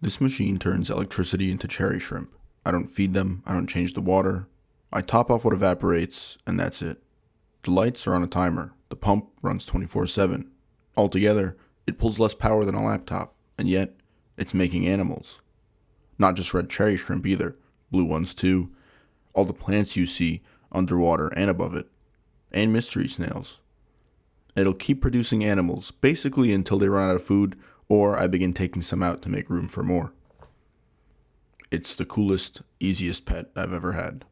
This machine turns electricity into cherry shrimp. I don't feed them, I don't change the water. I top off what evaporates, and that's it. The lights are on a timer. The pump runs 24/7. Altogether, it pulls less power than a laptop, and yet, it's making animals. Not just red cherry shrimp either, blue ones too. All the plants you see, underwater and above it. And mystery snails. It'll keep producing animals, basically until they run out of food, or I begin taking some out to make room for more. It's the coolest, easiest pet I've ever had.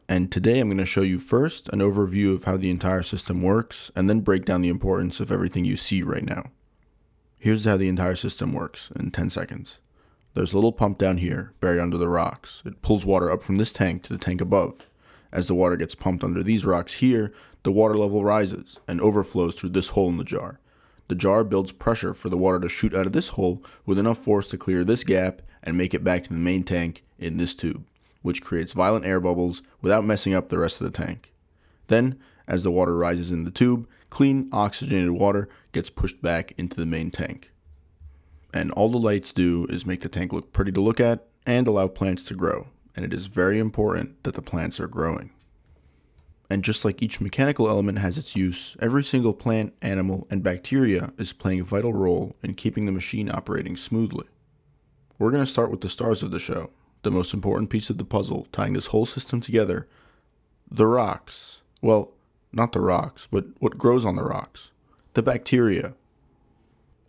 And today I'm going to show you first an overview of how the entire system works, and then break down the importance of everything you see right now. Here's how the entire system works in 10 seconds. There's a little pump down here, buried under the rocks. It pulls water up from this tank to the tank above. As the water gets pumped under these rocks here, the water level rises and overflows through this hole in the jar. The jar builds pressure for the water to shoot out of this hole with enough force to clear this gap and make it back to the main tank in this tube, which creates violent air bubbles without messing up the rest of the tank. Then, as the water rises in the tube, clean, oxygenated water gets pushed back into the main tank. And all the lights do is make the tank look pretty to look at and allow plants to grow, and it is very important that the plants are growing. And just like each mechanical element has its use, every single plant, animal, and bacteria is playing a vital role in keeping the machine operating smoothly. We're going to start with the stars of the show, the most important piece of the puzzle tying this whole system together: the rocks. Well, not the rocks, but what grows on the rocks. The bacteria.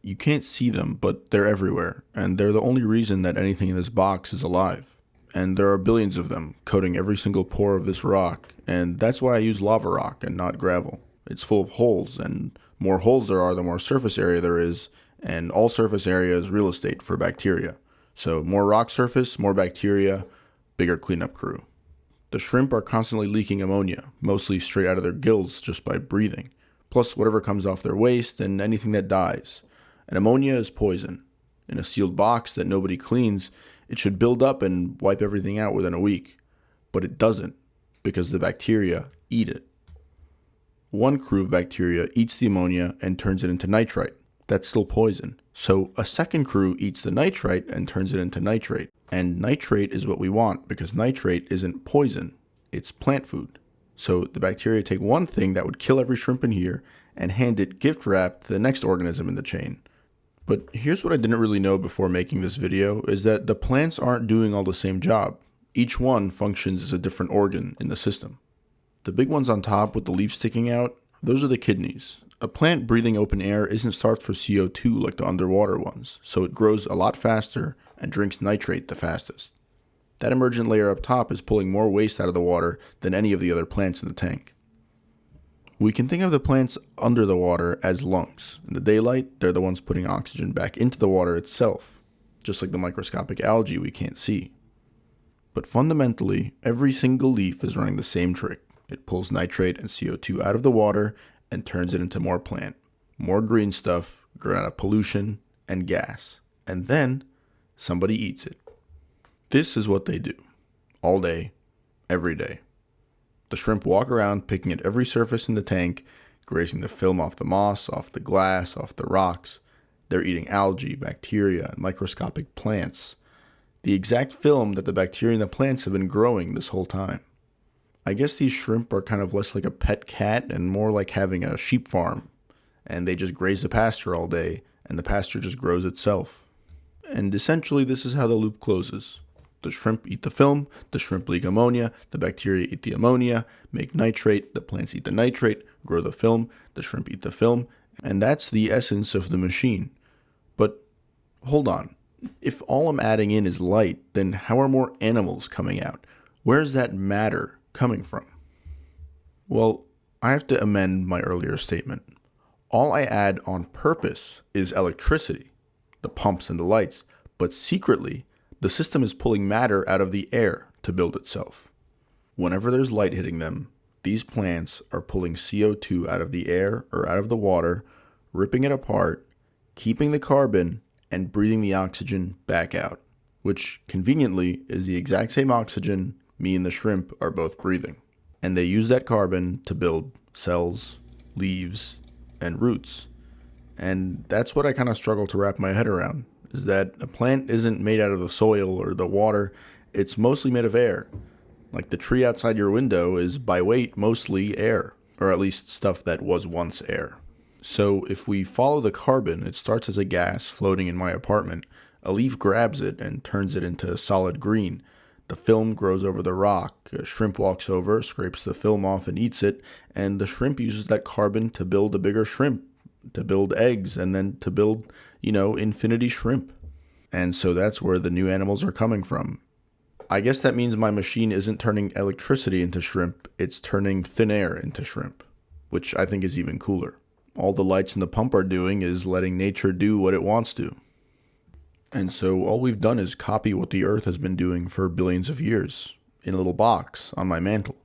You can't see them, but they're everywhere, and they're the only reason that anything in this box is alive. And there are billions of them, coating every single pore of this rock, and that's why I use lava rock and not gravel. It's full of holes, and more holes there are, the more surface area there is, and all surface area is real estate for bacteria. So more rock surface, more bacteria, bigger cleanup crew. The shrimp are constantly leaking ammonia, mostly straight out of their gills just by breathing, plus whatever comes off their waste and anything that dies. And ammonia is poison. In a sealed box that nobody cleans, it should build up and wipe everything out within a week. But it doesn't, because the bacteria eat it. One crew of bacteria eats the ammonia and turns it into nitrite. That's still poison. So a second crew eats the nitrite and turns it into nitrate. And nitrate is what we want, because nitrate isn't poison, it's plant food. So the bacteria take one thing that would kill every shrimp in here and hand it gift wrapped to the next organism in the chain. But here's what I didn't really know before making this video, is that the plants aren't doing all the same job. Each one functions as a different organ in the system. The big ones on top with the leaves sticking out, those are the kidneys. A plant breathing open air isn't starved for CO2 like the underwater ones, so it grows a lot faster and drinks nitrate the fastest. That emergent layer up top is pulling more waste out of the water than any of the other plants in the tank. We can think of the plants under the water as lungs. In the daylight, they're the ones putting oxygen back into the water itself, just like the microscopic algae we can't see. But fundamentally, every single leaf is running the same trick. It pulls nitrate and CO2 out of the water and turns it into more plant, more green stuff, grown out of pollution and gas. And then, somebody eats it. This is what they do, all day, every day. The shrimp walk around picking at every surface in the tank, grazing the film off the moss, off the glass, off the rocks. They're eating algae, bacteria, and microscopic plants. The exact film that the bacteria and the plants have been growing this whole time. I guess these shrimp are kind of less like a pet cat and more like having a sheep farm. And they just graze the pasture all day, and the pasture just grows itself. And essentially this is how the loop closes. The shrimp eat the film, the shrimp leak ammonia, the bacteria eat the ammonia, make nitrate, the plants eat the nitrate, grow the film, the shrimp eat the film, and that's the essence of the machine. But hold on, if all I'm adding in is light, then how are more animals coming out? Where's that matter coming from? Well, I have to amend my earlier statement. All I add on purpose is electricity, the pumps and the lights, but secretly, the system is pulling matter out of the air to build itself. Whenever there's light hitting them, these plants are pulling CO2 out of the air or out of the water, ripping it apart, keeping the carbon, and breathing the oxygen back out, which conveniently is the exact same oxygen me and the shrimp are both breathing. And they use that carbon to build cells, leaves, and roots. And that's what I kind of struggle to wrap my head around, is that a plant isn't made out of the soil or the water, it's mostly made of air. Like the tree outside your window is by weight mostly air, or at least stuff that was once air. So if we follow the carbon, it starts as a gas floating in my apartment. A leaf grabs it and turns it into solid green. The film grows over the rock. A shrimp walks over, scrapes the film off and eats it, and the shrimp uses that carbon to build a bigger shrimp, to build eggs, and then to build, infinity shrimp. And so that's where the new animals are coming from. I guess that means my machine isn't turning electricity into shrimp, it's turning thin air into shrimp, which I think is even cooler. All the lights in the pump are doing is letting nature do what it wants to. And so all we've done is copy what the Earth has been doing for billions of years in a little box on my mantle.